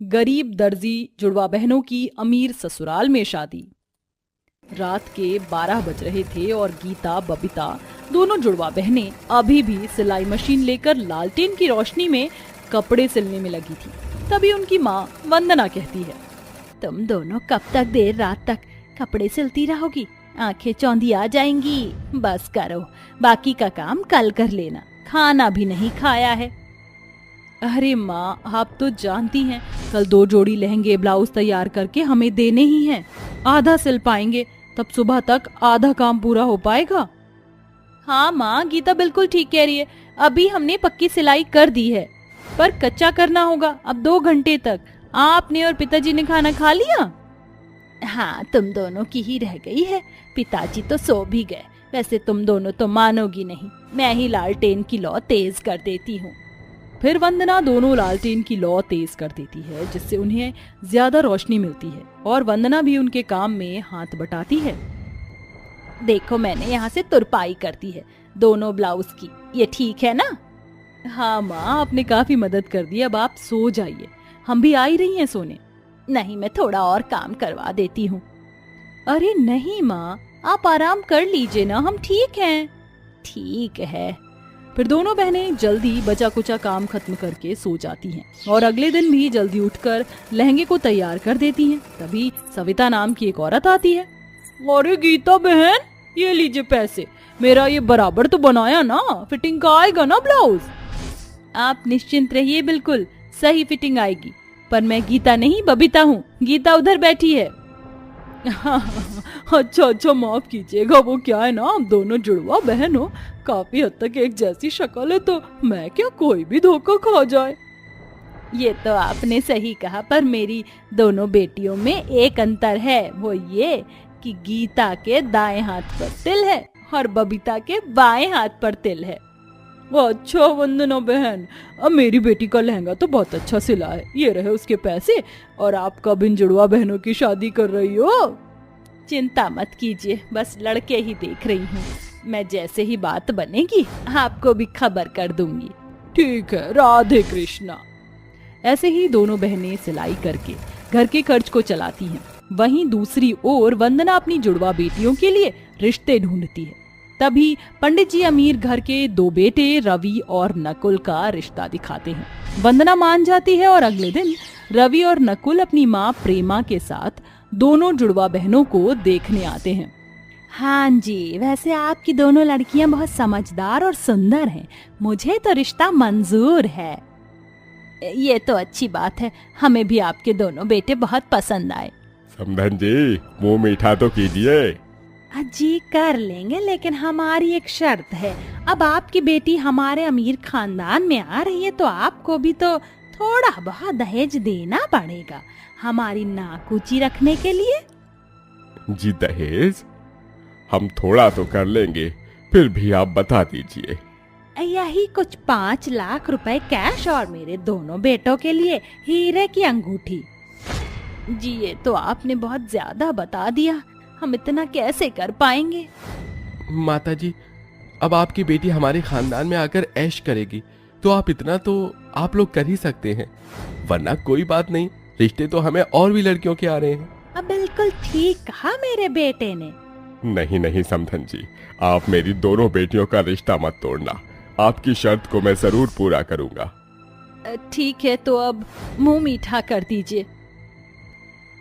गरीब दर्जी जुड़वा बहनों की अमीर ससुराल में शादी। रात के 12 बज रहे थे और गीता बबीता दोनों जुड़वा बहनें अभी भी सिलाई मशीन लेकर लालटेन की रोशनी में कपड़े सिलने में लगी थी। तभी उनकी माँ वंदना कहती है, तुम दोनों कब तक देर रात तक कपड़े सिलती रहोगी? आंखें चौंधी आ जाएंगी। बस करो, बाकी का काम कल कर लेना, खाना भी नहीं खाया है। अरे माँ, आप तो जानती हैं कल 2 जोड़ी लहंगे ब्लाउज तैयार करके हमें देने ही हैं। आधा सिल पाएंगे तब सुबह तक आधा काम पूरा हो पाएगा। हाँ माँ, गीता बिल्कुल ठीक कह रही है। अभी हमने पक्की सिलाई कर दी है, पर कच्चा करना होगा अब 2 घंटे तक। आपने और पिताजी ने खाना खा लिया? हाँ, तुम दोनों की ही रह गई है, पिताजी तो सो भी गए। वैसे तुम दोनों तो मानोगी नहीं, मैं ही लालटेन की लौ तेज कर देती हूँ। फिर वंदना दोनों लालटेन की लौ तेज कर देती है, जिससे उन्हें ज्यादा रोशनी मिलती है और वंदना भी उनके काम में हाथ बटाती है। देखो, मैंने यहाँ से तुरपाई कर दी है दोनों ब्लाउज की, ये ठीक है ना? हाँ माँ, आपने काफी मदद कर दी। अब आप सो जाइए, हम भी आ ही रही हैं सोने। नहीं, मैं थोड़ा और काम करवा देती हूँ। अरे नहीं माँ, आप आराम कर लीजिए ना, हम ठीक हैं। ठीक है। फिर दोनों बहनें जल्दी बचा कुचा काम खत्म करके सो जाती हैं और अगले दिन भी जल्दी उठकर लहंगे को तैयार कर देती हैं। तभी सविता नाम की एक औरत आती है। अरे गीता बहन, ये लीजिए पैसे। मेरा ये बराबर तो बनाया ना, फिटिंग का आएगा ना ब्लाउज? आप निश्चिंत रहिए, बिल्कुल सही फिटिंग आएगी। पर मैं गीता नहीं, बबीता हूँ। गीता उधर बैठी है। अच्छा, माफ कीजिएगा, वो क्या है ना, आप दोनों जुड़वा बहन हो, काफी हद तक एक जैसी शक्ल है, तो मैं क्या कोई भी धोखा खा जाए। ये तो आपने सही कहा, पर मेरी दोनों बेटियों में एक अंतर है, वो ये कि गीता के दाएं हाथ पर तिल है और बबीता के बाएं हाथ पर तिल है। अच्छा वंदना बहन, अब मेरी बेटी का लहंगा तो बहुत अच्छा सिला है, ये रहे उसके पैसे। और आप कब इन जुड़वा बहनों की शादी कर रही हो? चिंता मत कीजिए, बस लड़के ही देख रही हूँ। मैं जैसे ही बात बनेगी आपको भी खबर कर दूंगी। ठीक है, राधे कृष्णा। ऐसे ही दोनों बहनें सिलाई करके घर के खर्च को चलाती हैं। वहीं दूसरी ओर वंदना अपनी जुड़वा बेटियों के लिए रिश्ते ढूंढती है। तभी पंडित जी अमीर घर के 2 बेटे रवि और नकुल का रिश्ता दिखाते हैं। वंदना मान जाती है और अगले दिन रवि और नकुल अपनी माँ प्रेमा के साथ दोनों जुड़वा बहनों को देखने आते हैं। हाँ जी, वैसे आपकी दोनों लड़कियां बहुत समझदार और सुंदर हैं। मुझे तो रिश्ता मंजूर है। ये तो अच्छी बात है, हमें भी आपके दोनों बेटे बहुत पसंद आए। समधन जी, मुंह मीठा तो कीजिए। जी कर लेंगे, लेकिन हमारी एक शर्त है। अब आपकी बेटी हमारे अमीर खानदान में आ रही है, तो आपको भी तो थोड़ा बहुत दहेज देना पड़ेगा हमारी नाक ऊंची रखने के लिए। जी दहेज? हम थोड़ा तो कर लेंगे, फिर भी आप बता दीजिए। यही कुछ 5 लाख रुपए कैश और मेरे दोनों बेटों के लिए हीरे की अंगूठी। जी ये तो आपने बहुत ज्यादा बता दिया, हम इतना कैसे कर पाएंगे? माताजी, अब आपकी बेटी हमारे खानदान में आकर ऐश करेगी, तो आप इतना तो आप लोग कर ही सकते हैं, वरना कोई बात नहीं, रिश्ते तो हमें और भी लड़कियों के आ रहे हैं। अब बिल्कुल ठीक कहा मेरे बेटे ने। नहीं समधन जी, आप मेरी दोनों बेटियों का रिश्ता मत तोड़ना, आपकी शर्त को मैं जरूर पूरा करूंगा। ठीक है, तो अब मुंह मीठा कर दीजिए।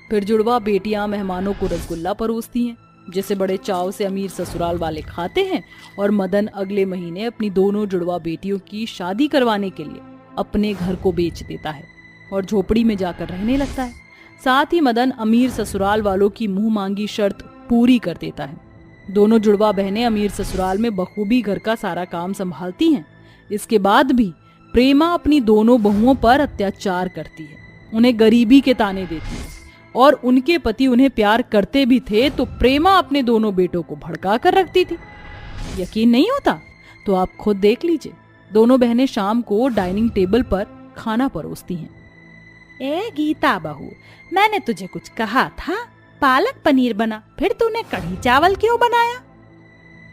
फिर जुड़वा बेटियां मेहमानों को रसगुल्ला परोसती हैं, जिसे बड़े चाव से अमीर ससुराल वाले खाते हैं। और मदन अगले महीने अपनी दोनों जुड़वा बेटियों की शादी करवाने के लिए अपने घर को बेच देता है और झोपड़ी में जाकर रहने लगता है। साथ ही मदन अमीर ससुराल वालों की मुंह मांगी शर्त पूरी कर देता है। दोनों जुड़वा बहनें अमीर ससुराल में बखूबी घर का सारा काम संभालती हैं। इसके बाद भी प्रेमा अपनी दोनों बहुओं पर अत्याचार करती है, उन्हें गरीबी के ताने देती है। और उनके पति उन्हें प्यार करते भी थे, तो प्रेमा अपने दोनों बेटों को भड़का कर रखती थी। यकीन नहीं होता तो आप खुद देख लीजिए। दोनों बहनें शाम को डाइनिंग टेबल पर खाना परोसती हैं। ए गीता बहू, मैंने तुझे कुछ कहा था, पालक पनीर बना, फिर तूने कढ़ी चावल क्यों बनाया?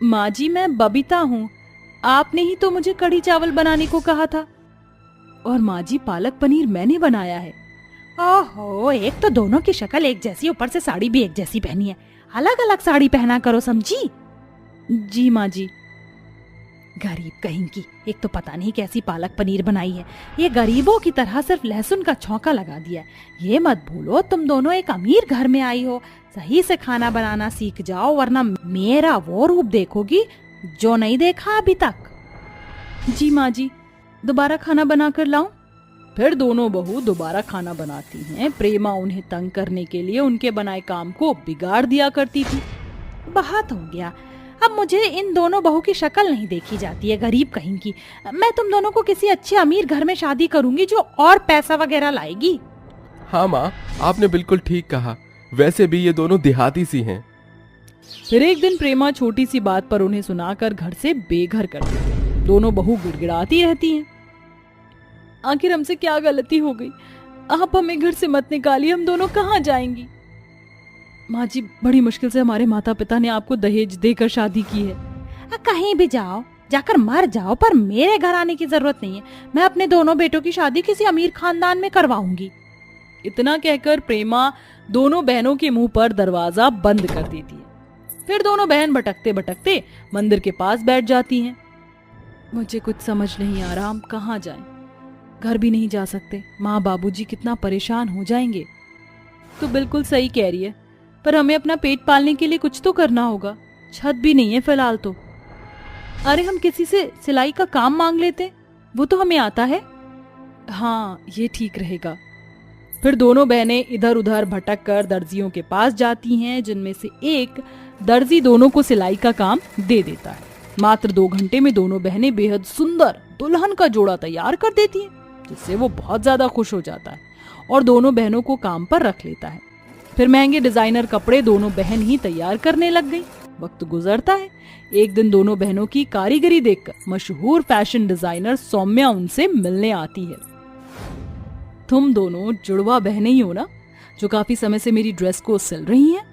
माँ जी, मैं बबीता हूँ, आपने ही तो मुझे कढ़ी चावल बनाने को कहा था। और माँ जी, पालक पनीर मैंने बनाया है। ओहो, एक तो दोनों की शक्ल एक जैसी, ऊपर से साड़ी भी एक जैसी पहनी है। अलग अलग साड़ी पहना करो, समझी? जी माँ जी। गरीब कहीं की, एक तो पता नहीं कैसी पालक पनीर बनाई है। ये गरीबों की तरह सिर्फ लहसुन का छौंका लगा दिया है। ये मत भूलो तुम दोनों एक अमीर घर में आई हो, सही से खाना बनाना सीख जाओ, वरना मेरा वो रूप देखोगी जो नहीं देखा अभी तक। जी माँ जी, दोबारा खाना बना कर लाऊं? फिर दोनों बहू दोबारा खाना बनाती हैं। प्रेमा उन्हें तंग करने के लिए उनके बनाए काम को बिगाड़ दिया करती थी। बहुत हो गया, अब मुझे इन दोनों बहू की शक्ल नहीं देखी जाती है, गरीब कहीं की। मैं तुम दोनों को किसी अच्छे अमीर घर में शादी करूंगी जो और पैसा वगैरह लाएगी। हाँ माँ, आपने बिल्कुल ठीक कहा। वैसे भी ये दोनों देहाती सी हैं। फिर एक दिन प्रेमा छोटी सी बात पर उन्हें सुनाकर घर से बेघर कर देती। दोनों बहू गिड़गिड़ाती रहती हैं। आखिर हमसे क्या गलती हो गई? आप हमें घर से मत निकालिए, हम दोनों कहाँ जाएंगी? माँ जी, बड़ी मुश्किल से हमारे माता पिता ने आपको दहेज देकर शादी की है। कहीं भी जाओ, जाकर मर जाओ, पर मेरे घर आने की जरूरत नहीं है। मैं अपने दोनों बेटों की शादी किसी अमीर खानदान में करवाऊंगी। इतना कहकर प्रेमा दोनों बहनों के मुंह पर दरवाजा बंद कर देती है। फिर दोनों बहन भटकते भटकते मंदिर के पास बैठ जाती हैं। मुझे कुछ समझ नहीं आ रहा, हम कहाँ जाएं? घर भी नहीं जा सकते, माँ बाबूजी कितना परेशान हो जाएंगे। तो बिल्कुल सही कह रही है, पर हमें अपना पेट पालने के लिए कुछ तो करना होगा। छत भी नहीं है फिलहाल तो। अरे हम किसी से सिलाई का काम मांग लेते, वो तो हमें आता है। हाँ, ये ठीक रहेगा। फिर दोनों बहनें इधर उधर भटक कर दर्जियों के पास जाती हैं, जिनमें से एक दर्जी दोनों को सिलाई का काम दे देता है। मात्र 2 घंटे में दोनों बहनें बेहद सुंदर दुल्हन का जोड़ा तैयार कर देती हैं, जिससे वो बहुत ज्यादा खुश हो जाता है और दोनों बहनों को काम पर रख लेता है। फिर महंगे डिजाइनर कपड़े दोनों बहन ही तैयार करने लग गई। वक्त गुजरता है। एक दिन दोनों बहनों की कारीगरी देखकर मशहूर फैशन डिजाइनर सौम्या उनसे मिलने आती है। तुम दोनों जुड़वा बहनें ही हो ना, जो काफी समय से मेरी ड्रेस को सिल रही हैं?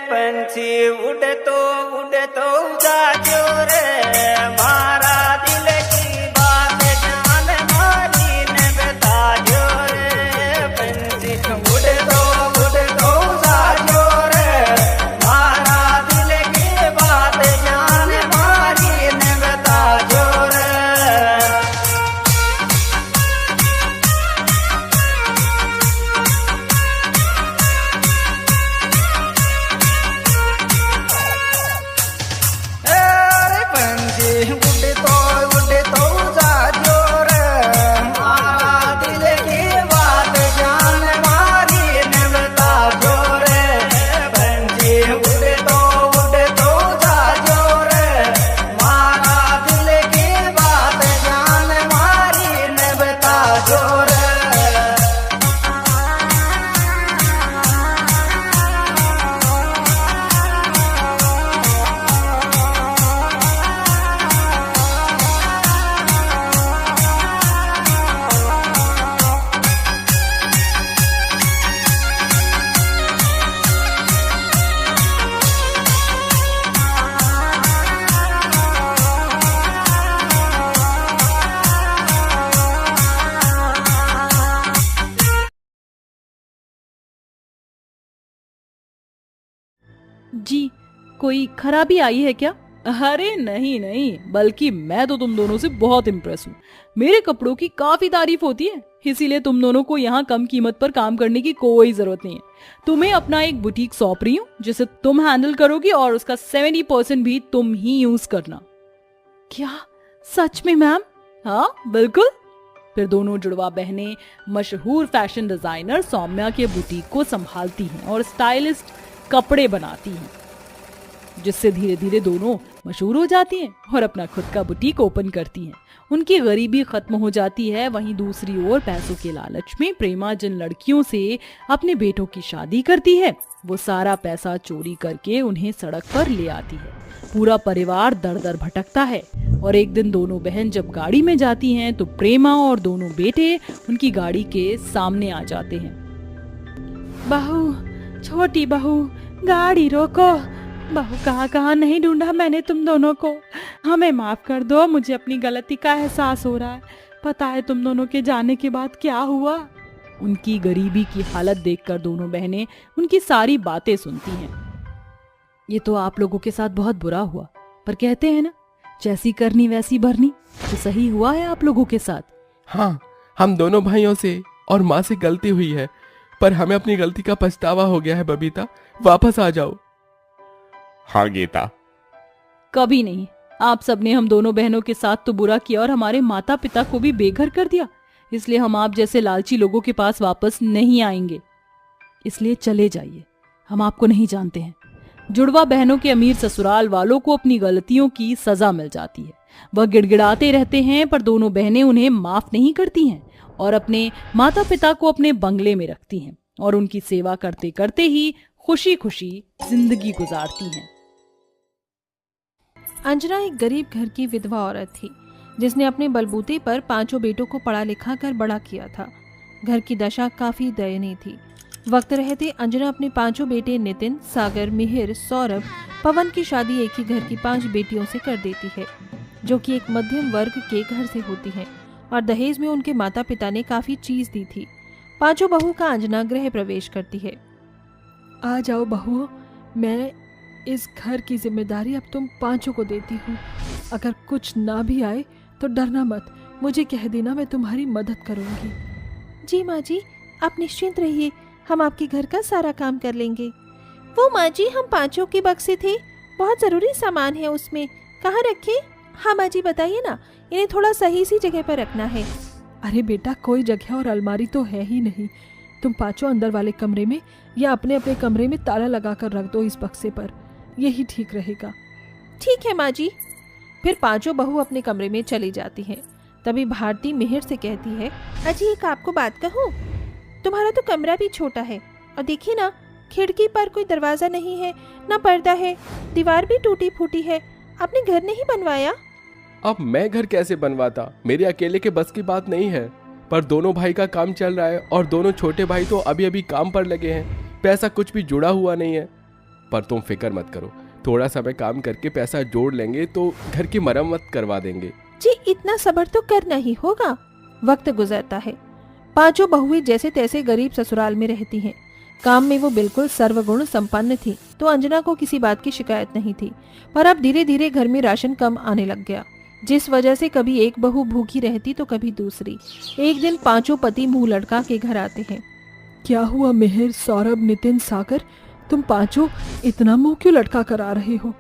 पंछी उड़ तो जाजो रे, मारा दिल की बात जान मारी ने बताजो रे। पंछी उड़ तो जाजो रे, मारा दिल की बात जान मारी ने बताजो रे। जी, कोई खराबी आई है क्या? अरे नहीं नहीं, बल्कि मैं तो तुम दोनों से बहुत इम्प्रेस हूँ। मेरे कपड़ों की काफी तारीफ होती है, इसीलिए तुम दोनों को यहाँ कम कीमत पर काम करने की कोई जरूरत नहीं है। तुम्हें अपना एक बुटीक सौंप रही हूँ जिसे तुम हैंडल करोगी और उसका 70% भी तुम ही यूज करना। क्या सच में मैम? हाँ बिल्कुल। फिर दोनों जुड़वा बहनें मशहूर फैशन डिजाइनर सौम्या के बुटीक को संभालती हैं और स्टाइलिस्ट कपड़े बनाती हैं, जिससे धीरे धीरे दोनों मशहूर हो जाती हैं और अपना खुद का बुटीक ओपन करती हैं। उनकी गरीबी खत्म हो जाती है। वहीं दूसरी ओर पैसों के लालच में प्रेमा जिन लड़कियों से अपने बेटों की शादी करती है, वो सारा पैसा चोरी करके उन्हें सड़क पर ले आती है। पूरा परिवार दर दर भटकता है और एक दिन दोनों बहन जब गाड़ी में जाती हैं तो प्रेमा और दोनों बेटे उनकी गाड़ी के सामने आ जाते हैं। बहू, छोटी बहू, गाड़ी रोको। बहू, कहाँ नहीं ढूंढा मैंने तुम दोनों को। हमें माफ कर दो, मुझे अपनी गलती का एहसास हो रहा है। पता है तुम दोनों के जाने के बाद क्या हुआ? उनकी गरीबी की हालत देखकर दोनों बहनें उनकी सारी बातें सुनती हैं। ये तो आप लोगों के साथ बहुत बुरा हुआ, पर कहते हैं ना, जैसी करनी वैसी भरनी। तो सही हुआ है आप लोगों के साथ। हाँ, हम दोनों भाइयों से और माँ से गलती हुई है, पर हमें अपनी गलती का पछतावा हो गया है। बबीता, वापस आ जाओ। हाँ गीता, कभी नहीं। आप सबने हम दोनों बहनों के साथ तो बुरा किया और हमारे माता पिता को भी बेघर कर दिया, इसलिए हम आप जैसे लालची लोगों के पास वापस नहीं आएंगे। इसलिए चले जाइए, हम आपको नहीं जानते हैं। जुड़वा बहनों के अमीर ससुराल वालों को अपनी गलतियों की सजा मिल जाती है। वह गिड़गिड़ाते रहते हैं, पर दोनों बहनें उन्हें माफ नहीं करती हैं और अपने माता पिता को अपने बंगले में रखती हैं और उनकी सेवा करते करते ही खुशी खुशी जिंदगी गुजारती हैं। अंजना एक गरीब घर की विधवा औरत थी, जिसने अपने बलबूते पर 5 बेटों को पढ़ा लिखा कर बड़ा किया था। घर की दशा काफी दयनीय थी। वक्त रहते अंजना अपने 5 बेटे नितिन, सागर, मिहिर, सौरभ, पवन की शादी एक ही घर की 5 बेटियों से कर देती है, जो कि एक मध्यम वर्ग के घर से होती हैं, और दहेज में उनके माता पिता ने काफी चीज दी थी। 5 बहू का अंजना गृह प्रवेश करती है। आ जाओ बहू, मैं इस घर की जिम्मेदारी अब तुम पांचों को देती हूँ। अगर कुछ ना भी आए तो डरना मत, मुझे कह देना, मैं तुम्हारी मदद करूँगी। जी माँ जी, आप निश्चिंत रहिए, हम आपके घर का सारा काम कर लेंगे। वो माँ जी, हम पांचों के बक्से थे, बहुत ज़रूरी सामान है उसमें, कहाँ रखें? हाँ माँ जी बताइए ना, इन्हें थोड़ा सही सी जगह पर रखना है। अरे बेटा, कोई जगह और अलमारी तो है ही नहीं। तुम पांचों अंदर वाले कमरे में या अपने अपने कमरे में ताला लगा कर रख दो इस बक्से पर, यही ठीक रहेगा। ठीक है माँ जी। फिर पांचों बहू अपने कमरे में चली जाती हैं। तभी भारती मिहिर से कहती है, अजी एक आपको बात कहूँ, तुम्हारा तो कमरा भी छोटा है और देखिए ना, खिड़की पर कोई दरवाजा नहीं है, ना पर्दा है, दीवार भी टूटी फूटी है। आपने घर नहीं बनवाया? अब मैं घर कैसे बनवाता, मेरे अकेले के बस की बात नहीं है। पर दोनों भाई का काम चल रहा है और दोनों छोटे भाई तो अभी अभी काम पर लगे हैं, पैसा कुछ भी जुड़ा हुआ नहीं है। पर तुम फिक्र मत करो, थोड़ा समय काम करके पैसा जोड़ लेंगे तो घर की मरम्मत करवा देंगे। जी इतना सब्र तो करना ही होगा। वक्त गुजरता है, पांचों बहुएं जैसे तैसे गरीब ससुराल में रहती हैं। काम में वो बिल्कुल सर्वगुण संपन्न थी, तो अंजना को किसी बात की शिकायत नहीं थी। पर अब धीरे धीरे घर में राशन कम आने लग गया, जिस वजह से कभी एक बहू भूखी रहती तो कभी दूसरी। एक दिन पांचों पति मुंह लटका के घर आते हैं। क्या हुआ मिहिर, सौरभ, नितिन, सागर, तुम पांचों इतना मुंह क्यों लटका कर आ रहे हो?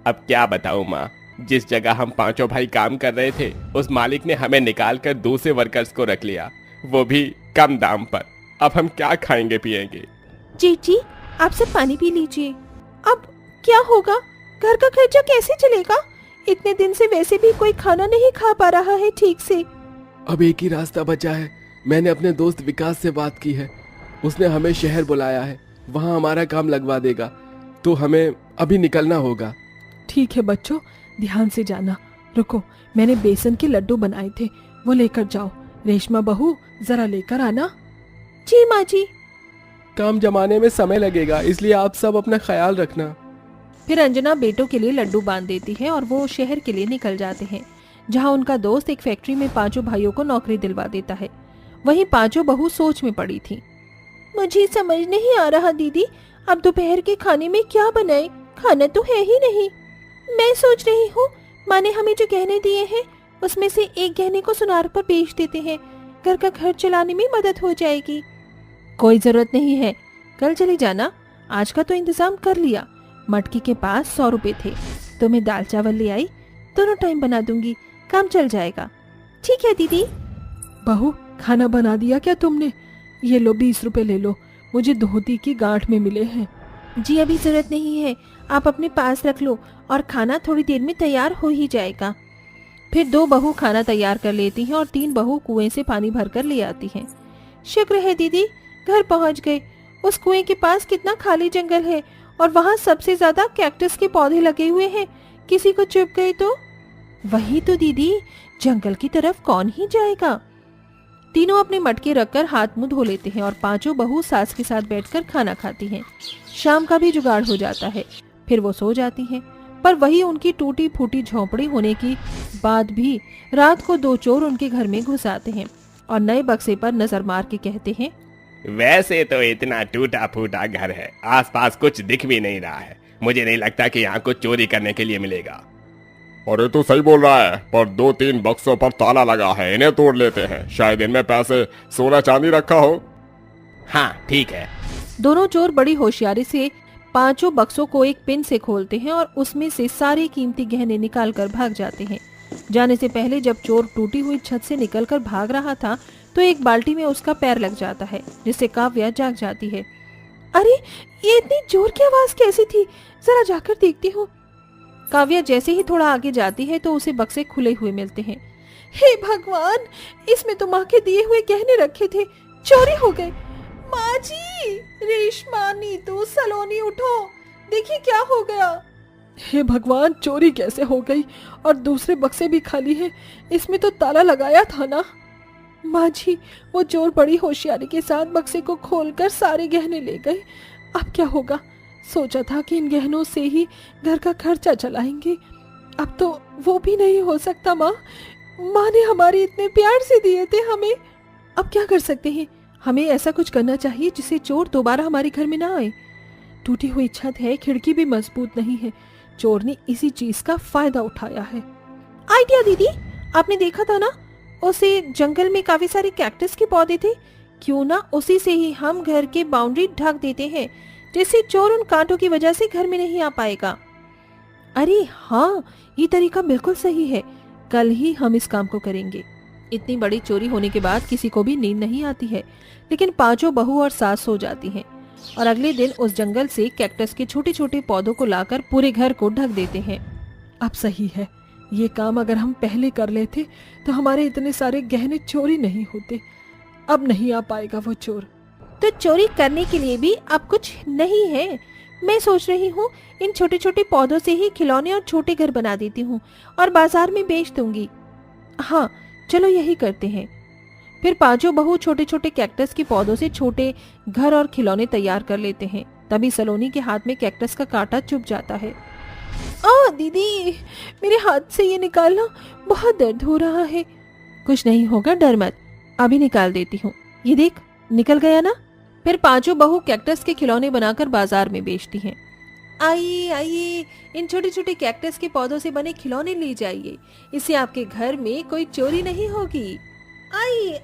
अब क्या बताऊं माँ, जिस जगह हम पांचों भाई काम कर रहे थे उस मालिक ने हमें निकाल कर दूसरे वर्कर्स को रख लिया, वो भी कम दाम पर। अब हम क्या खाएंगे पिएंगे? जी आप सब पानी पी लीजिए। अब क्या होगा, घर का खर्चा कैसे चलेगा? इतने दिन से वैसे भी कोई खाना नहीं खा पा रहा है ठीक से। अब एक ही रास्ता बचा है। मैंने अपने दोस्त विकास से बात की है, उसने हमें शहर बुलाया है, वहाँ हमारा काम लगवा देगा, तो हमें अभी निकलना होगा। ठीक है बच्चों, ध्यान से जाना। रुको, मैंने बेसन के लड्डू बनाए थे, वो लेकर जाओ। रेशमा बहू जरा लेकर आना। जी माँ जी। काम जमाने में समय लगेगा, इसलिए आप सब अपना ख्याल रखना। फिर अंजना बेटों के लिए लड्डू बांध देती है और वो शहर के लिए निकल जाते हैं, जहाँ उनका दोस्त एक फैक्ट्री में पांचों भाइयों को नौकरी दिलवा देता है। वहीं पांचों बहू सोच में पड़ी थी। मुझे समझ नहीं आ रहा दीदी, अब दोपहर के खाने में क्या बनाए? खाना तो है ही नहीं। मैं सोच रही हूँ, माँ ने हमें जो गहने दिए हैं उसमें से एक गहने को सुनार पर बेच देते हैं, घर का घर चलाने में मदद हो जाएगी। कोई जरूरत नहीं है, कल चली जाना, आज का तो इंतजाम कर लिया। मटकी के पास 100 रुपए थे, तो मैं दाल चावल ले आई, दोनों टाइम बना दूंगी, काम चल जाएगा। ठीक है दीदी। बहू खाना बना दिया क्या तुमने? ये लो 20 रुपए ले लो, मुझे धोती की गांठ में मिले हैं। जी अभी जरूरत नहीं है, आप अपने पास रख लो और खाना थोड़ी देर में तैयार हो ही जाएगा। फिर 2 बहू खाना तैयार कर लेती हैं और 3 बहू कुएं से पानी भरकर ले आती हैं। शुक्र है दीदी, घर पहुंच गए। उस कुएं के पास कितना खाली जंगल है और वहाँ सबसे ज्यादा कैक्टस के पौधे लगे हुए हैं, किसी को चुभ गए तो? वही तो दीदी, जंगल की तरफ कौन ही जाएगा। तीनों अपने मटके रखकर हाथ मुंह धो लेते हैं और पांचों बहू सास के साथ बैठकर खाना खाती हैं। शाम का भी जुगाड़ हो जाता है, फिर वो सो जाती हैं। पर वही उनकी टूटी फूटी झोंपड़ी होने की बाद भी रात को 2 चोर उनके घर में घुस आते हैं और नए बक्से पर नजर मार के कहते हैं, वैसे तो इतना टूटा फूटा घर है, आसपास कुछ दिख भी नहीं रहा है, मुझे नहीं लगता कि यहाँ कुछ चोरी करने के लिए मिलेगा। अरे तू सही बोल रहा है, पर 2-3 बक्सों पर ताला लगा है, इन्हें तोड़ लेते हैं, शायद इनमें पैसे सोना चांदी रखा हो। हाँ ठीक है। दोनों चोर बड़ी होशियारी से पांचों बक्सों को एक पिन से खोलते हैं और उसमें से सारे कीमती गहने निकाल कर भाग जाते हैं। जाने से पहले जब चोर टूटी हुई छत से निकलकर भाग रहा था तो एक बाल्टी में उसका पैर लग जाता है, जिससे काव्या जाग जाती है। अरे ये इतनी जोर की आवाज कैसी थी, जरा जाकर देखती हूँ। काव्या जैसे ही थोड़ा आगे जाती है तो उसे बक्से खुले हुए मिलते हैं। हे भगवान, इसमें तो माँ के दिए हुए गहने रखे थे, चोरी हो गए। माँ जी, रेशमा, नीतू, सलोनी उठो, देखिए क्या हो गया। हे भगवान, चोरी कैसे हो गई? और दूसरे बक्से भी खाली हैं, इसमें तो ताला लगाया था ना। माँ जी, वो चोर बड़ी होशियारी के साथ बक्से को खोलकर सारे गहने ले गए। अब क्या होगा? सोचा था कि इन गहनों से ही घर का खर्चा चलाएंगे, अब तो वो भी नहीं हो सकता। माँ ने हमारे इतने प्यार से दिए थे हमें। अब क्या कर सकते हैं? हमें ऐसा कुछ करना चाहिए जिससे चोर दोबारा हमारे घर में ना आए। टूटी हुई छत है, खिड़की भी मजबूत नहीं है। चोर ने इसी चीज का फायदा उठाया है। आइडिया दीदी, आपने देखा था ना उसे जंगल में काफी सारे कैक्टस के पौधे थे, क्यों ना उसी से ही हम घर के बाउंड्री ढक देते हैं, जिससे चोर उन कांटों की वजह से घर में नहीं आ पाएगा। अरे हाँ, ये तरीका बिल्कुल सही है, कल ही हम इस काम को करेंगे। इतनी बड़ी चोरी होने के बाद किसी को भी नींद नहीं आती है, लेकिन पांचों बहू और सास सो जाती हैं और अगले दिन उस जंगल से कैक्टस के छोटे छोटे पौधों को लाकर पूरे घर को ढक देते हैं। अब सही है, ये काम अगर हम पहले कर लेते तो हमारे इतने सारे गहने चोरी नहीं होते। अब नहीं आ पाएगा वो चोर। तो चोरी करने के लिए भी अब कुछ नहीं है। मैं सोच रही हूँ इन छोटे छोटे पौधों से ही खिलौने और छोटे घर बना देती हूँ और बाजार में बेच दूंगी। हाँ, चलो यही करते हैं। फिर पांचों बहू छोटे छोटे कैक्टस के पौधों से छोटे घर और खिलौने तैयार कर लेते हैं। तभी सलोनी के हाथ में कैक्टस का कांटा चुभ जाता है। दीदी, मेरे हाथ से ये निकालना बहुत दर्द हो रहा है। कुछ नहीं होगा, डर मत, अभी निकाल देती हूँ। ये देख, निकल गया ना। फिर पांचों बहू कैक्टस के खिलौने बनाकर बाजार में बेचती हैं। आइए आइए, इन छोटे छोटे कैक्टस के पौधों से बने खिलौने ले जाइए, इससे आपके घर में कोई चोरी नहीं होगी। आइए